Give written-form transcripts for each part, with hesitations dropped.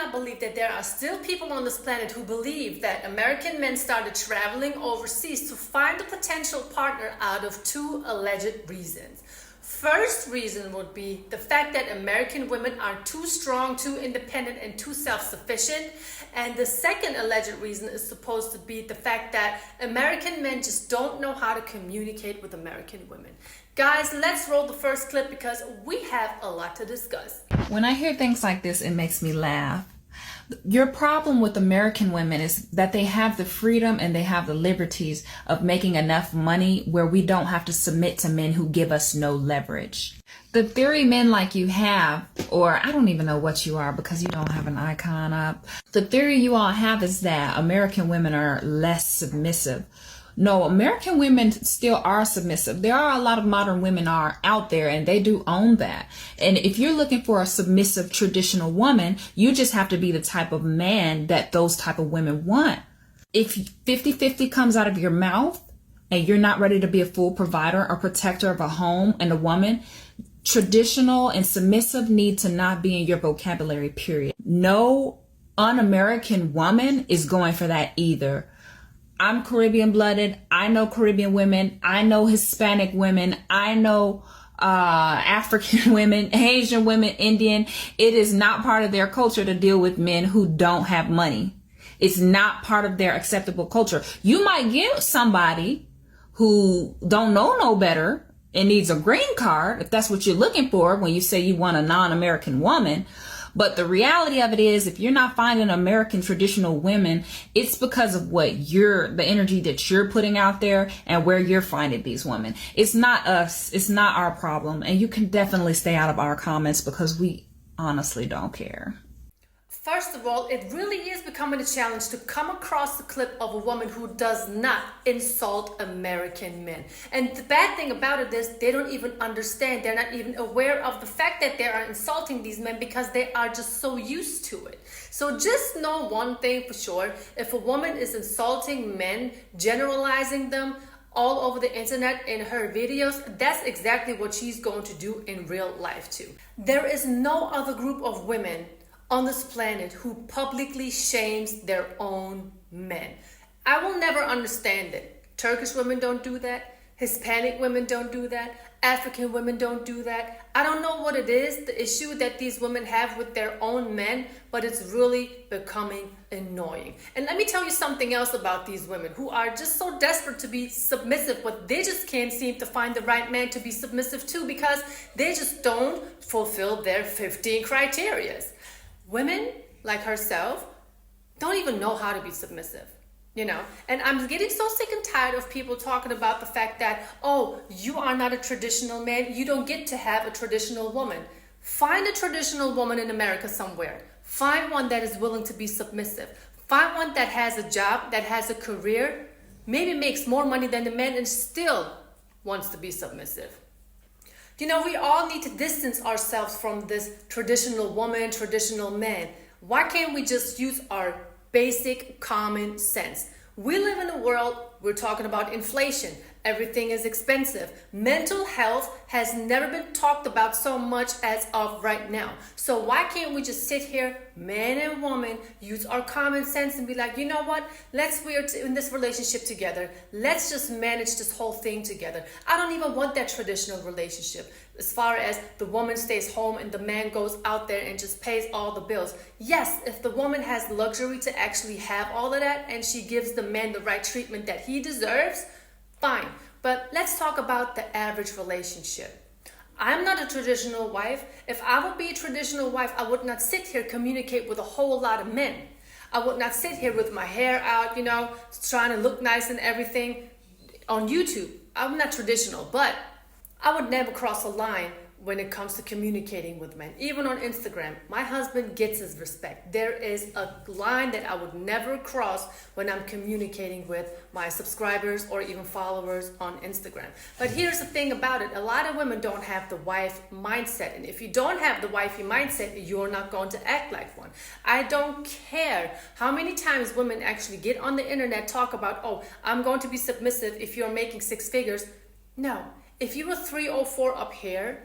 not believe that there are still people on this planet who believe that American men started traveling overseas to find a potential partner out of two alleged reasons. First reason would be the fact that American women are too strong, too independent, and too self-sufficient. And the second alleged reason is supposed to be the fact that American men just don't know how to communicate with American women. Guys, let's roll the first clip because we have a lot to discuss. When I hear things like this, it makes me laugh. Your problem with American women is that they have the freedom and they have the liberties of making enough money where we don't have to submit to men who give us no leverage. The theory men like you have, or I don't even know what you are because you don't have an icon up. The theory you all have is that American women are less submissive. No, American women still are submissive. There are a lot of modern women are out there and they do own that. And if you're looking for a submissive traditional woman, you just have to be the type of man that those type of women want. If 50-50 comes out of your mouth and you're not ready to be a full provider or protector of a home and a woman, traditional and submissive need to not be in your vocabulary, period. No un-American woman is going for that either. I'm Caribbean blooded. I know Caribbean women. I know Hispanic women. I know African women, Asian women, Indian. It is not part of their culture to deal with men who don't have money. It's not part of their acceptable culture. You might get somebody who don't know no better and needs a green card, if that's what you're looking for when you say you want a non-American woman. But the reality of it is, if you're not finding American traditional women, it's because of the energy that you're putting out there and where you're finding these women. It's not us. It's not our problem. And you can definitely stay out of our comments because we honestly don't care. First of all, it really is becoming a challenge to come across the clip of a woman who does not insult American men. And the bad thing about it is they don't even understand. They're not even aware of the fact that they are insulting these men because they are just so used to it. So just know one thing for sure. If a woman is insulting men, generalizing them all over the internet in her videos, that's exactly what she's going to do in real life too. There is no other group of women on this planet who publicly shames their own men. I will never understand it. Turkish women don't do that. Hispanic women don't do that. African women don't do that. I don't know what it is, the issue that these women have with their own men, but it's really becoming annoying. And let me tell you something else about these women who are just so desperate to be submissive, but they just can't seem to find the right man to be submissive to because they just don't fulfill their 15 criteria. Women like herself don't even know how to be submissive, and I'm getting so sick and tired of people talking about the fact that, oh, you are not a traditional man. You don't get to have a traditional woman. Find a traditional woman in America somewhere. Find one that is willing to be submissive. Find one that has a job, that has a career, maybe makes more money than the man and still wants to be submissive. We all need to distance ourselves from this traditional woman, traditional man. Why can't we just use our basic common sense? We live in a world, we're talking about inflation. Everything is expensive. Mental health has never been talked about so much as of right now. So why can't we just sit here, man and woman, use our common sense and be like, you know what? We're in this relationship together. Let's just manage this whole thing together. I don't even want that traditional relationship. As far as the woman stays home and the man goes out there and just pays all the bills. Yes, if the woman has the luxury to actually have all of that and she gives the man the right treatment that he deserves, fine. But let's talk about the average relationship. I'm not a traditional wife. If I would be a traditional wife, I would not sit here communicate with a whole lot of men. I would not sit here with my hair out, trying to look nice and everything on YouTube. I'm not traditional, but I would never cross a line when it comes to communicating with men. Even on Instagram, my husband gets his respect. There is a line that I would never cross when I'm communicating with my subscribers or even followers on Instagram. But here's the thing about it. A lot of women don't have the wife mindset. And if you don't have the wifey mindset, you're not going to act like one. I don't care how many times women actually get on the internet, talk about, oh, I'm going to be submissive if you're making six figures. No. If you were 3 or 4 up here,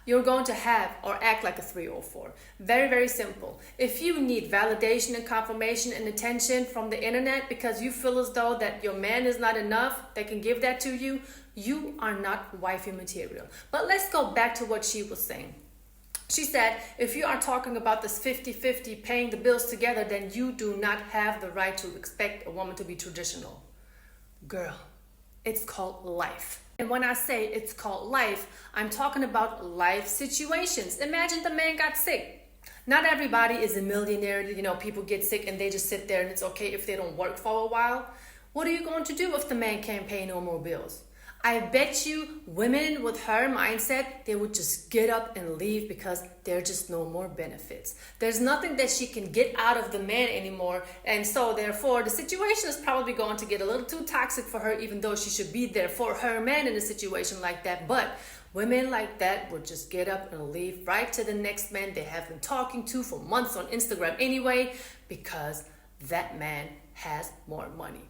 you're going to have or act like a 3 or 4. Very, very simple. If you need validation and confirmation and attention from the internet because you feel as though that your man is not enough, that can give that to you, you are not wifey material. But let's go back to what she was saying. She said, if you are talking about this 50-50 paying the bills together, then you do not have the right to expect a woman to be traditional. Girl, it's called life. And when I say it's called life, I'm talking about life situations. Imagine the man got sick. Not everybody is a millionaire. People get sick and they just sit there and it's okay if they don't work for a while. What are you going to do if the man can't pay no more bills? I bet you women with her mindset, they would just get up and leave because there are just no more benefits. There's nothing that she can get out of the man anymore. And so therefore, the situation is probably going to get a little too toxic for her, even though she should be there for her man in a situation like that. But women like that would just get up and leave right to the next man they have been talking to for months on Instagram anyway, because that man has more money.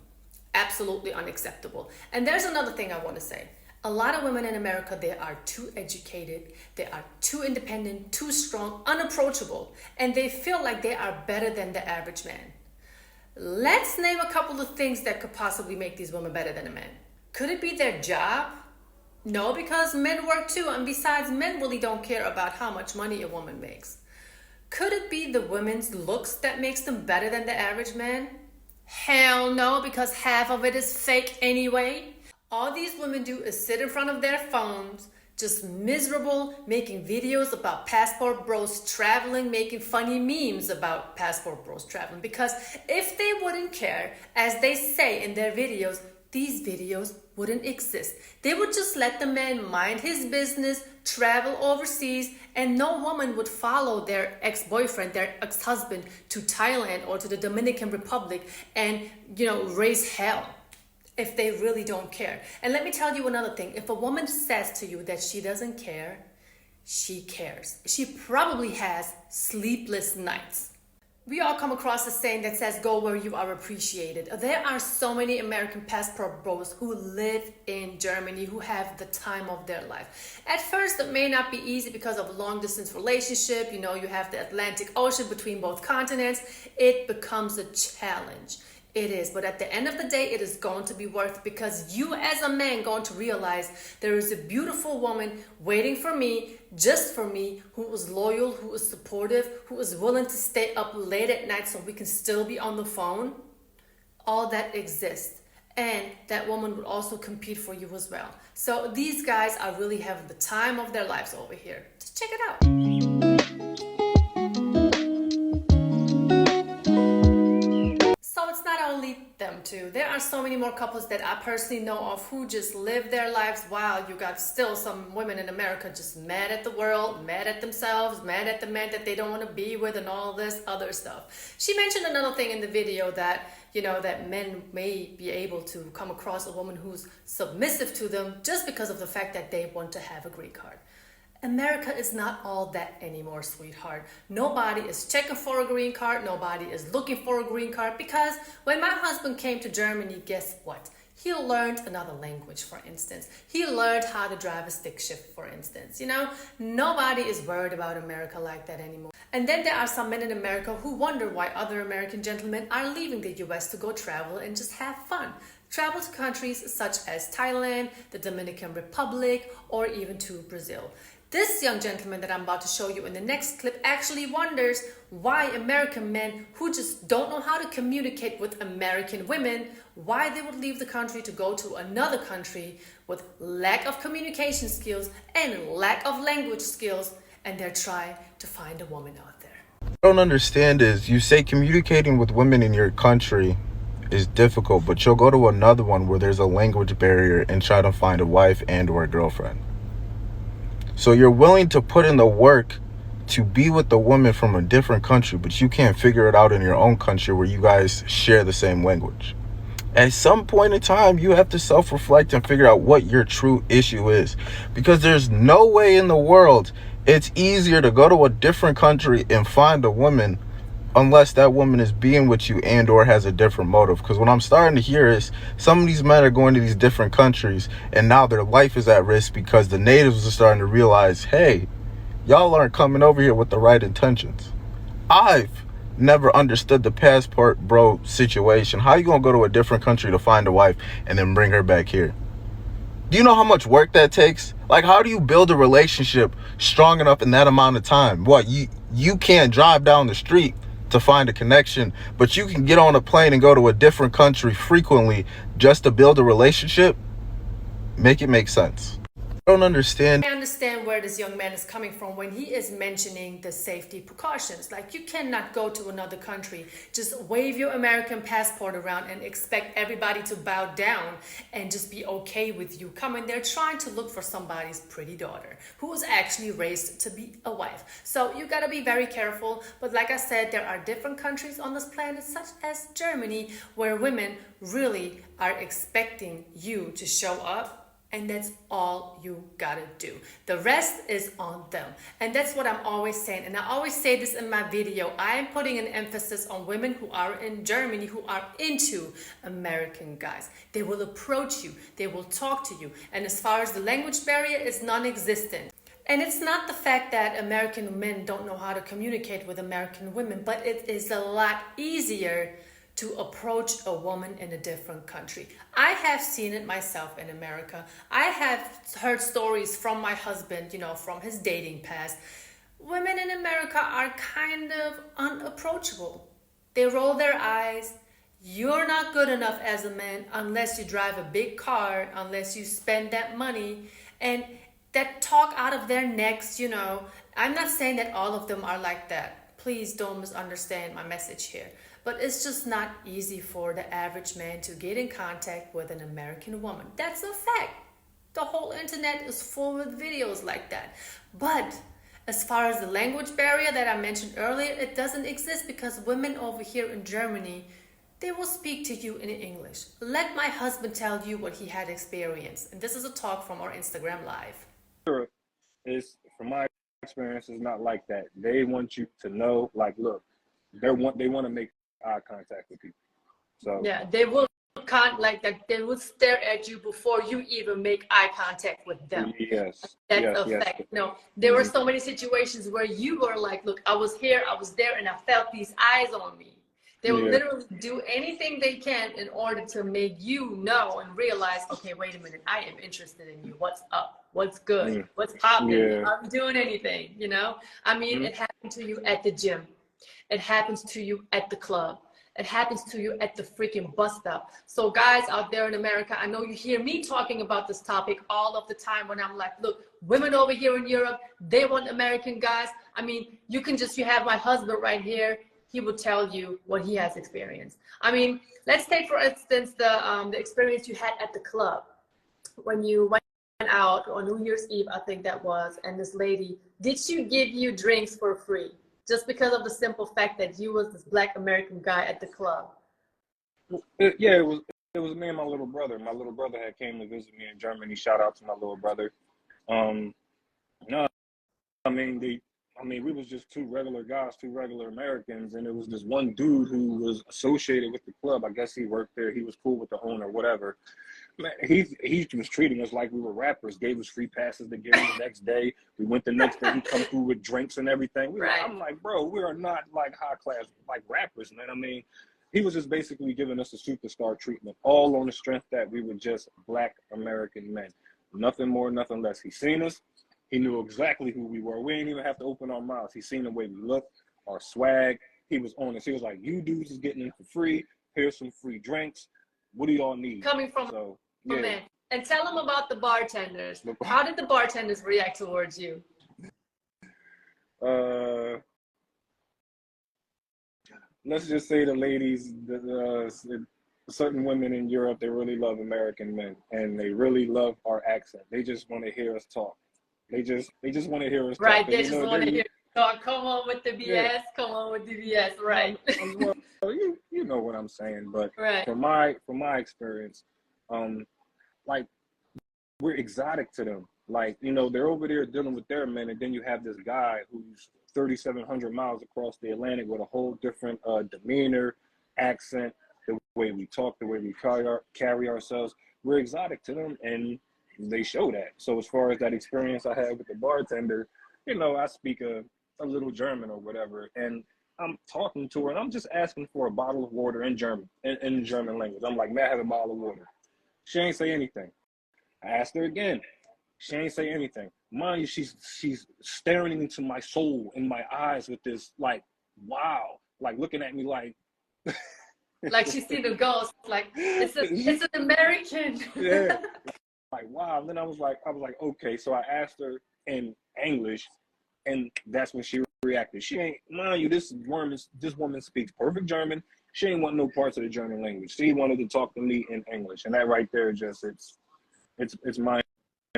Absolutely unacceptable. And there's another thing I want to say. A lot of women in America, they are too educated, they are too independent, too strong, unapproachable, and they feel like they are better than the average man. Let's name a couple of things that could possibly make these women better than a man. Could it be their job? No, because men work too, and besides, men really don't care about how much money a woman makes. Could it be the women's looks that makes them better than the average man? Hell no, because half of it is fake anyway. All these women do is sit in front of their phones, just miserable, making videos about passport bros traveling, making funny memes about passport bros traveling. Because if they wouldn't care, as they say in their videos, these videos wouldn't exist. They would just let the man mind his business, travel overseas, and no woman would follow their ex-boyfriend, their ex-husband to Thailand or to the Dominican Republic and, raise hell if they really don't care. And let me tell you another thing. If a woman says to you that she doesn't care, she cares. She probably has sleepless nights. We all come across a saying that says, go where you are appreciated. There are so many American passport bros who live in Germany who have the time of their life. At first, it may not be easy because of a long distance relationship. You have the Atlantic Ocean between both continents. It becomes a challenge. It is, but at the end of the day, it is going to be worth it because you as a man going to realize there is a beautiful woman waiting for me, just for me, who is loyal, who is supportive, who is willing to stay up late at night so we can still be on the phone. All that exists. And that woman would also compete for you as well. So these guys are really having the time of their lives over here. Just check it out. Them too. There are so many more couples that I personally know of who just live their lives. Wow, you got still some women in America just mad at the world, mad at themselves, mad at the man that they don't want to be with and all this other stuff. She mentioned another thing in the video that, that men may be able to come across a woman who's submissive to them just because of the fact that they want to have a green card. America is not all that anymore, sweetheart. Nobody is checking for a green card. Nobody is looking for a green card because when my husband came to Germany, guess what? He learned another language, for instance. He learned how to drive a stick shift, for instance. Nobody is worried about America like that anymore. And then there are some men in America who wonder why other American gentlemen are leaving the US to go travel and just have fun. Travel to countries such as Thailand, the Dominican Republic, or even to Brazil. This young gentleman that I'm about to show you in the next clip actually wonders why American men who just don't know how to communicate with American women, why they would leave the country to go to another country with lack of communication skills and lack of language skills, and they're trying to find a woman out there. What I don't understand is you say communicating with women in your country is difficult, but you'll go to another one where there's a language barrier and try to find a wife and or a girlfriend. So you're willing to put in the work to be with the woman from a different country, but you can't figure it out in your own country where you guys share the same language. At some point in time, you have to self-reflect and figure out what your true issue is, because there's no way in the world it's easier to go to a different country and find a woman unless that woman is being with you and or has a different motive. Because what I'm starting to hear is some of these men are going to these different countries and now their life is at risk because the natives are starting to realize, hey, Y'all aren't coming over here with the right intentions. I've never understood the passport bro situation. How you gonna go to a different country to find a wife and then bring her back here? Do you know how much work that takes? Like, how do you build a relationship strong enough in that amount of time? What, you can't drive down the street to find a connection, but you can get on a plane and go to a different country frequently just to build a relationship? Make it make sense. I don't understand. I understand where this young man is coming from when he is mentioning the safety precautions. Like, you cannot go to another country, just wave your American passport around and expect everybody to bow down and just be okay with you coming there trying to look for somebody's pretty daughter who was actually raised to be a wife. So you gotta be very careful. But like I said, there are different countries on this planet, such as Germany, where women really are expecting you to show up. And that's all you gotta do. The rest is on them. And that's what I'm always saying. And I always say this in my video. I am putting an emphasis on women who are in Germany, who are into American guys. They will approach you. They will talk to you. And as far as the language barrier, is non-existent. And it's not the fact that American men don't know how to communicate with American women, but it is a lot easier to approach a woman in a different country. I have seen it myself in America. I have heard stories from my husband, from his dating past. Women in America are kind of unapproachable. They roll their eyes. You're not good enough as a man unless you drive a big car, unless you spend that money. And that talk out of their necks, I'm not saying that all of them are like that. Please don't misunderstand my message here. But it's just not easy for the average man to get in contact with an American woman. That's a fact. The whole internet is full with videos like that. But as far as the language barrier that I mentioned earlier, it doesn't exist because women over here in Germany, they will speak to you in English. Let my husband tell you what he had experienced. And this is a talk from our Instagram Live. It's, from my experience, it's not like that. They want you to know, like, look, they want to make eye contact with people. So yeah, they will they will stare at you before you even make eye contact with them. Yes. That's a fact. No, there were so many situations where you were like, look, I was here, I was there, and I felt these eyes on me. They will literally do anything they can in order to make you know and realize, okay, wait a minute, I am interested in you. What's up? What's good? What's popping? I'm doing anything, I mean, it happened to you at the gym. It happens to you at the club. It happens to you at the freaking bus stop. So guys out there in America, I know you hear me talking about this topic all of the time when I'm like, look, women over here in Europe, they want American guys. I mean, you have my husband right here. He will tell you what he has experienced. I mean, let's take, for instance, the experience you had at the club when you went out on New Year's Eve, I think that was, and this lady, did she give you drinks for free? Just because of the simple fact that you was this Black American guy at the club? It was me and my little brother. My little brother had came to visit me in Germany. Shout out to my little brother. No, I mean we was just two regular guys, two regular Americans, and it was this one dude who was associated with the club. I guess he worked there. He was cool with the owner, whatever. Man, he was treating us like we were rappers, gave us free passes to get him the next day. We went the next day, he come through with drinks and everything. I'm like, bro, we are not like high class like rappers, man. I mean, he was just basically giving us a superstar treatment, all on the strength that we were just Black American men. Nothing more, nothing less. He seen us, he knew exactly who we were. We didn't even have to open our mouths. He seen the way we looked, our swag. He was on us. He was like, you dudes is getting in for free. Here's some free drinks. What do y'all need? Coming from man. And tell them about the bartenders. How did the bartenders react towards you? Let's just say the ladies, certain women in Europe, they really love American men, and they really love our accent. They just want to hear us talk. They just want to hear us talk. Right, they just want to hear us talk. Come on with the BS. Yeah. Come on with the BS. Right. Well, you know what I'm saying, but from my experience, like, we're exotic to them. Like, they're over there dealing with their men, and then you have this guy who's 3,700 miles across the Atlantic with a whole different demeanor, accent, the way we talk, the way we carry ourselves. We're exotic to them, and they show that. So as far as that experience I had with the bartender, I speak a little German or whatever, and I'm talking to her, and I'm just asking for a bottle of water in German, in the German language. I'm like, may I have a bottle of water? She ain't say anything. I asked her again. She ain't say anything. Mind you, she's staring into my soul, in my eyes with this, like, wow, like looking at me like, Like she see the ghost, like it's an American. yeah, like wow. And then I was like, okay. So I asked her in English, and that's when she reacted. She ain't, mind you, this woman speaks perfect German. She ain't want no parts of the German language. She wanted to talk to me in English, and that right there, just it's mind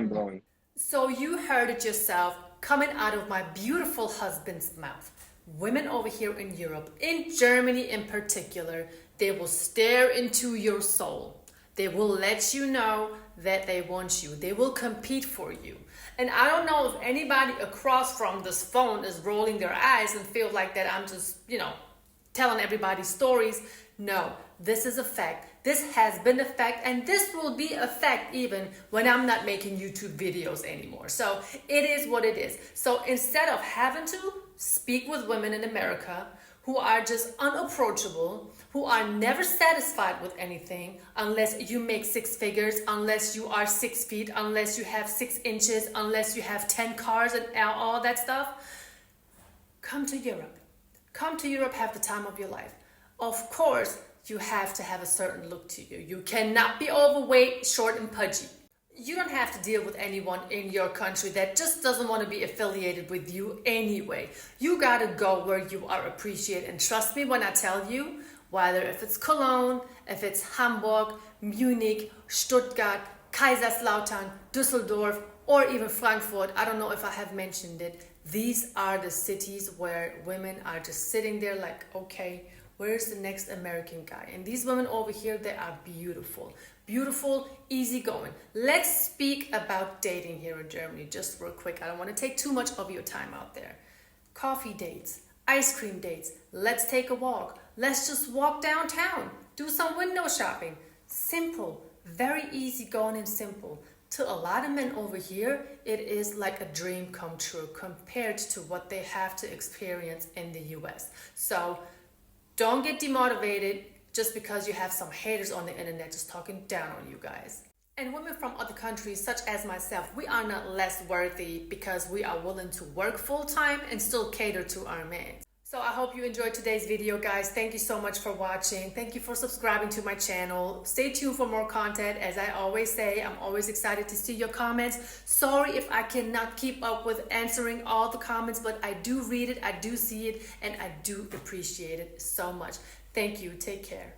blowing. So you heard it yourself coming out of my beautiful husband's mouth. Women over here in Europe, in Germany in particular, they will stare into your soul. They will let you know that they want you. They will compete for you. And I don't know if anybody across from this phone is rolling their eyes and feel like that I'm just, telling everybody stories. No, this is a fact. This has been a fact, and this will be a fact even when I'm not making YouTube videos anymore. So it is what it is. So instead of having to speak with women in America who are just unapproachable, who are never satisfied with anything unless you make six figures, unless you are 6 feet, unless you have 6 inches, unless you have 10 cars and all that stuff, come to Europe. Come to Europe, have the time of your life. Of course, you have to have a certain look to you. You cannot be overweight, short, and pudgy. You don't have to deal with anyone in your country that just doesn't want to be affiliated with you anyway. You gotta go where you are appreciated. And trust me when I tell you, whether if it's Cologne, if it's Hamburg, Munich, Stuttgart, Kaiserslautern, Düsseldorf, or even Frankfurt, I don't know if I have mentioned it, these are the cities where women are just sitting there like, okay, where's the next American guy? And these women over here, they are beautiful. Beautiful, easygoing. Let's speak about dating here in Germany just real quick. I don't want to take too much of your time out there. Coffee dates, ice cream dates, let's take a walk. Let's just walk downtown, do some window shopping. Simple, very easygoing and simple. To a lot of men over here, it is like a dream come true compared to what they have to experience in the US. So don't get demotivated just because you have some haters on the internet just talking down on you guys. And women from other countries, such as myself, we are not less worthy because we are willing to work full-time and still cater to our men. So I hope you enjoyed today's video, guys. Thank you so much for watching. Thank you for subscribing to my channel. Stay tuned for more content. As I always say, I'm always excited to see your comments. Sorry if I cannot keep up with answering all the comments, but I do read it, I do see it, and I do appreciate it so much. Thank you. Take care.